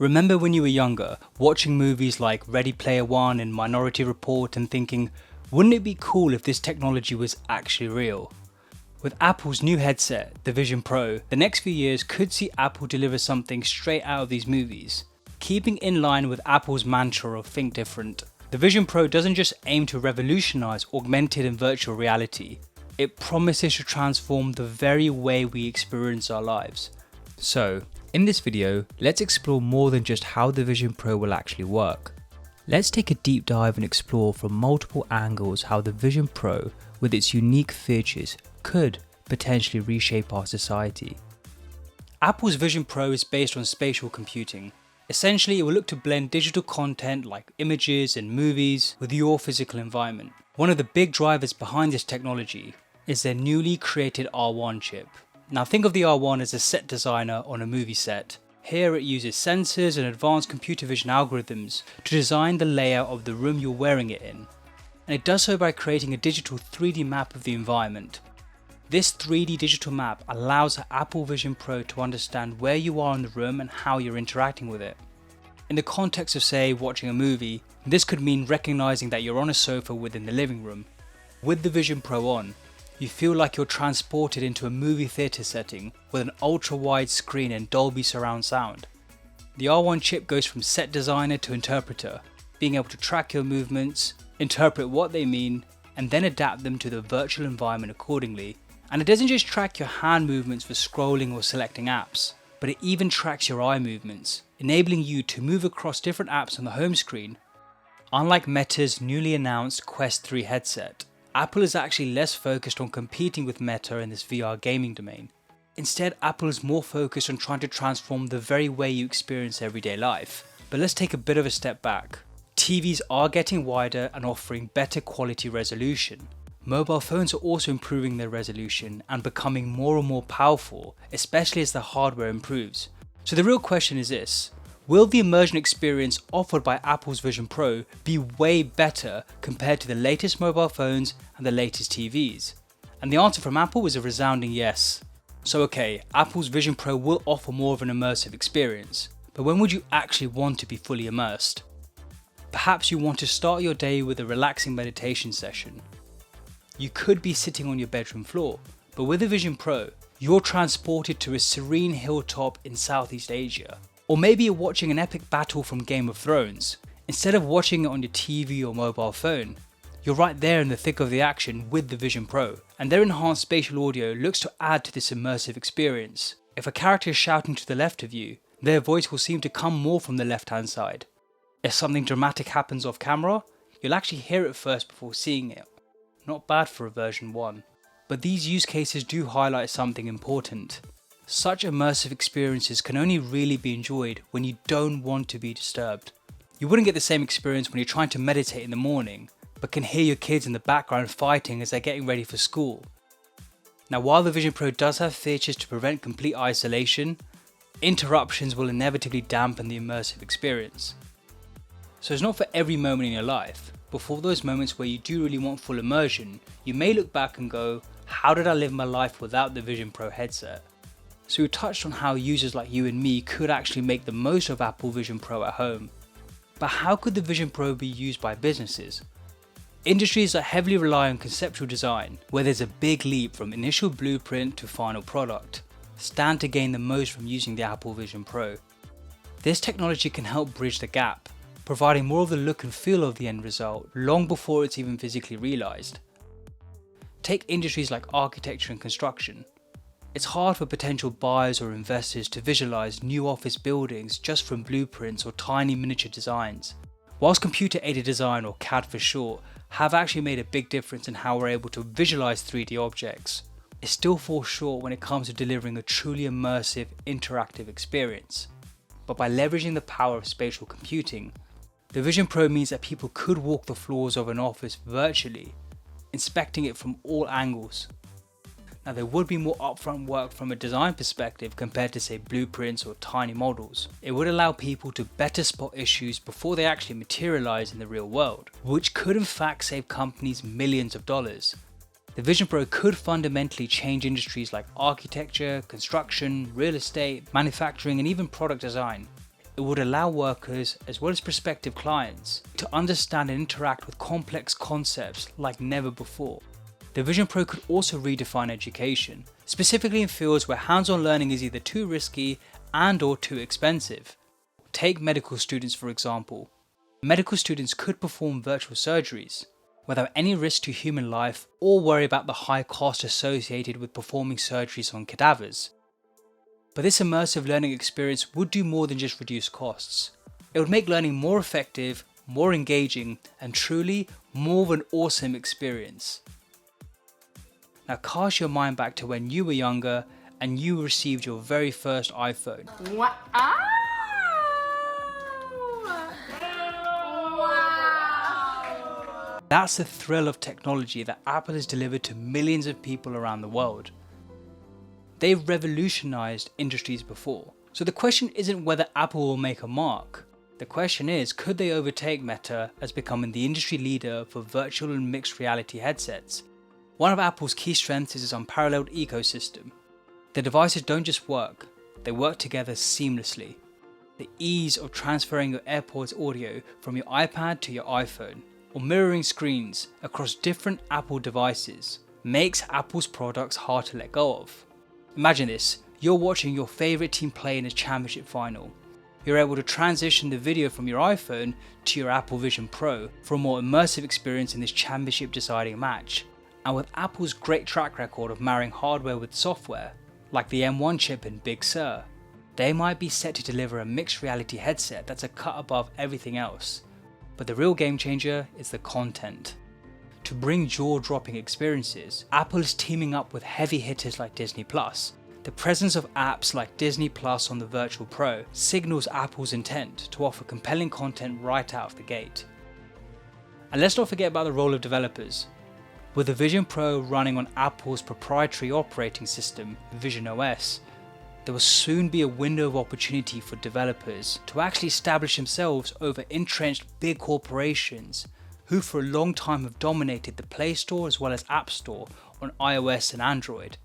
Remember when you were younger, watching movies like Ready Player One and Minority Report and thinking, wouldn't it be cool if this technology was actually real? With Apple's new headset, the Vision Pro, the next few years could see Apple deliver something straight out of these movies. Keeping in line with Apple's mantra of think different, the Vision Pro doesn't just aim to revolutionize augmented and virtual reality, it promises to transform the very way we experience our lives. So, in this video, let's explore more than just how the Vision Pro will actually work. Let's take a deep dive and explore from multiple angles how the Vision Pro, with its unique features, could potentially reshape our society. Apple's Vision Pro is based on spatial computing. Essentially, it will look to blend digital content like images and movies with your physical environment. One of the big drivers behind this technology is their newly created R1 chip. Now think of the R1 as a set designer on a movie set. Here it uses sensors and advanced computer vision algorithms to design the layout of the room you're wearing it in. And it does so by creating a digital 3D map of the environment. This 3D digital map allows the Apple Vision Pro to understand where you are in the room and how you're interacting with it. In the context of, say, watching a movie, this could mean recognizing that you're on a sofa within the living room. With the Vision Pro on, you feel like you're transported into a movie theatre setting with an ultra-wide screen and Dolby surround sound. The R1 chip goes from set designer to interpreter, being able to track your movements, interpret what they mean, and then adapt them to the virtual environment accordingly. And it doesn't just track your hand movements for scrolling or selecting apps, but it even tracks your eye movements, enabling you to move across different apps on the home screen. Unlike Meta's newly announced Quest 3 headset, Apple is actually less focused on competing with Meta in this VR gaming domain. Instead, Apple is more focused on trying to transform the very way you experience everyday life. But let's take a bit of a step back. TVs are getting wider and offering better quality resolution. Mobile phones are also improving their resolution and becoming more and more powerful, especially as the hardware improves. So the real question is this: will the immersion experience offered by Apple's Vision Pro be way better compared to the latest mobile phones and the latest TVs? And the answer from Apple is a resounding yes. So okay, Apple's Vision Pro will offer more of an immersive experience, but when would you actually want to be fully immersed? Perhaps you want to start your day with a relaxing meditation session. You could be sitting on your bedroom floor, but with the Vision Pro, you're transported to a serene hilltop in Southeast Asia. Or maybe you're watching an epic battle from Game of Thrones. Instead of watching it on your TV or mobile phone, you're right there in the thick of the action with the Vision Pro, and their enhanced spatial audio looks to add to this immersive experience. If a character is shouting to the left of you, their voice will seem to come more from the left-hand side. If something dramatic happens off camera, you'll actually hear it first before seeing it. Not bad for a version 1. But these use cases do highlight something important. Such immersive experiences can only really be enjoyed when you don't want to be disturbed. You wouldn't get the same experience when you're trying to meditate in the morning, but can hear your kids in the background fighting as they're getting ready for school. Now, while the Vision Pro does have features to prevent complete isolation, interruptions will inevitably dampen the immersive experience. So it's not for every moment in your life, but for those moments where you do really want full immersion, you may look back and go, how did I live my life without the Vision Pro headset? So we touched on how users like you and me could actually make the most of Apple Vision Pro at home. But how could the Vision Pro be used by businesses? Industries that heavily rely on conceptual design, where there's a big leap from initial blueprint to final product, stand to gain the most from using the Apple Vision Pro. This technology can help bridge the gap, providing more of the look and feel of the end result long before it's even physically realized. Take industries like architecture and construction. It's hard for potential buyers or investors to visualize new office buildings just from blueprints or tiny miniature designs. Whilst computer-aided design, or CAD for short, have actually made a big difference in how we're able to visualize 3D objects, it still falls short when it comes to delivering a truly immersive, interactive experience. But by leveraging the power of spatial computing, the Vision Pro means that people could walk the floors of an office virtually, inspecting it from all angles. Now, there would be more upfront work from a design perspective compared to, say, blueprints or tiny models. It would allow people to better spot issues before they actually materialize in the real world, which could in fact save companies millions of dollars. The Vision Pro could fundamentally change industries like architecture, construction, real estate, manufacturing, and even product design. it would allow workers, as well as prospective clients, to understand and interact with complex concepts like never before. The Vision Pro could also redefine education, specifically in fields where hands-on learning is either too risky and/or too expensive. Take medical students for example. Medical students could perform virtual surgeries without any risk to human life or worry about the high cost associated with performing surgeries on cadavers. But this immersive learning experience would do more than just reduce costs. It would make learning more effective, more engaging, and truly more of an awesome experience. Now cast your mind back to when you were younger and you received your very first iPhone. Wow. That's the thrill of technology that Apple has delivered to millions of people around the world. They've revolutionized industries before. So the question isn't whether Apple will make a mark. The question is, could they overtake Meta as becoming the industry leader for virtual and mixed reality headsets? One of Apple's key strengths is its unparalleled ecosystem. The devices don't just work, they work together seamlessly. The ease of transferring your AirPods audio from your iPad to your iPhone, or mirroring screens across different Apple devices, makes Apple's products hard to let go of. Imagine this, you're watching your favourite team play in a championship final. You're able to transition the video from your iPhone to your Apple Vision Pro for a more immersive experience in this championship deciding match. And with Apple's great track record of marrying hardware with software, like the M1 chip in Big Sur, they might be set to deliver a mixed reality headset that's a cut above everything else. But the real game changer is the content. To bring jaw-dropping experiences, Apple is teaming up with heavy hitters like Disney+. The presence of apps like Disney Plus on the Virtual Pro signals Apple's intent to offer compelling content right out of the gate. And let's not forget about the role of developers. With the Vision Pro running on Apple's proprietary operating system, Vision OS, there will soon be a window of opportunity for developers to actually establish themselves over entrenched big corporations who for a long time have dominated the Play Store as well as App Store on iOS and Android.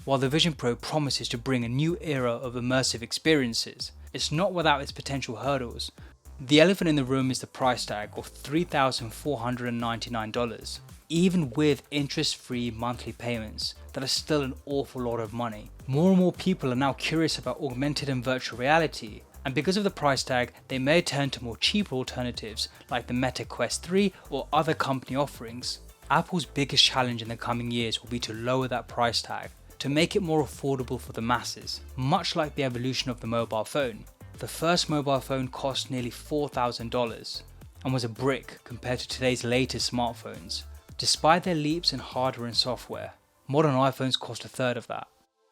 While the Vision Pro promises to bring a new era of immersive experiences, it's not without its potential hurdles. The elephant in the room is the price tag of $3,499. Even with interest-free monthly payments, that is still an awful lot of money. More and more people are now curious about augmented and virtual reality, and because of the price tag, they may turn to more cheaper alternatives like the Meta Quest 3 or other company offerings. Apple's biggest challenge in the coming years will be to lower that price tag, to make it more affordable for the masses, much like the evolution of the mobile phone. The first mobile phone cost nearly $4,000 and was a brick compared to today's latest smartphones. Despite their leaps in hardware and software, modern iPhones cost a third of that.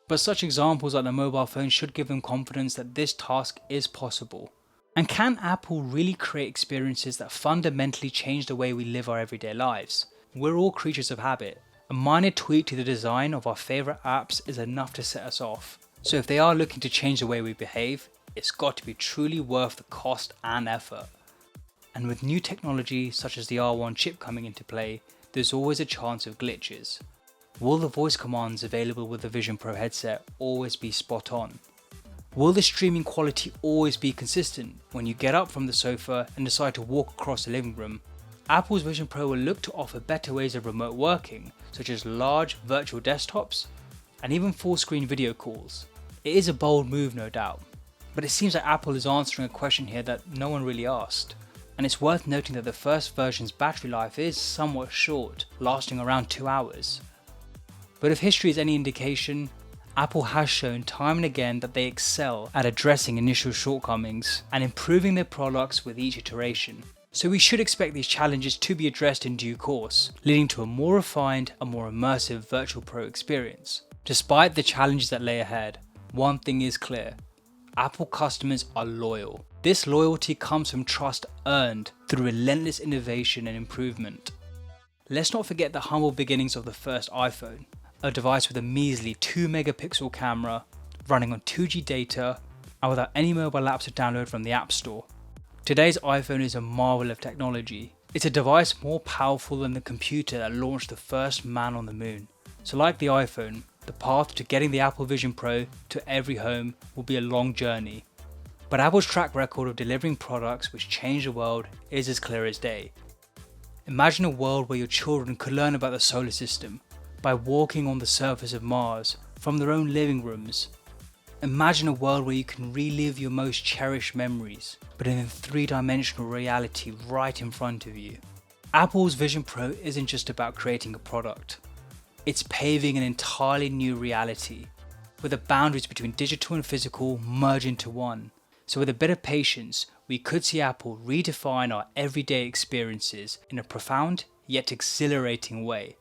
But such examples like the mobile phone should give them confidence that this task is possible. And can Apple really create experiences that fundamentally change the way we live our everyday lives? We're all creatures of habit. A minor tweak to the design of our favourite apps is enough to set us off. So if they are looking to change the way we behave, it's got to be truly worth the cost and effort. And with new technology such as the R1 chip coming into play, there's always a chance of glitches. Will the voice commands available with the Vision Pro headset always be spot on? Will the streaming quality always be consistent when you get up from the sofa and decide to walk across the living room? Apple's Vision Pro will look to offer better ways of remote working, such as large virtual desktops and even full screen video calls. It is a bold move, no doubt, but it seems like Apple is answering a question here that no one really asked. And it's worth noting that the first version's battery life is somewhat short, lasting around 2 hours. But if history is any indication, Apple has shown time and again that they excel at addressing initial shortcomings and improving their products with each iteration. So we should expect these challenges to be addressed in due course, leading to a more refined and more immersive Virtual Pro experience. Despite the challenges that lay ahead, one thing is clear: Apple customers are loyal. This loyalty comes from trust earned through relentless innovation and improvement. Let's not forget the humble beginnings of the first iPhone, a device with a measly 2-megapixel camera, running on 2G data, and without any mobile apps to download from the App Store. Today's iPhone is a marvel of technology. It's a device more powerful than the computer that launched the first man on the moon. So like the iPhone, the path to getting the Apple Vision Pro to every home will be a long journey. But Apple's track record of delivering products which change the world is as clear as day. Imagine a world where your children could learn about the solar system by walking on the surface of Mars from their own living rooms. Imagine a world where you can relive your most cherished memories, but in a three-dimensional reality right in front of you. Apple's Vision Pro isn't just about creating a product. It's paving an entirely new reality, where the boundaries between digital and physical merge into one. So with a bit of patience, we could see Apple redefine our everyday experiences in a profound yet exhilarating way.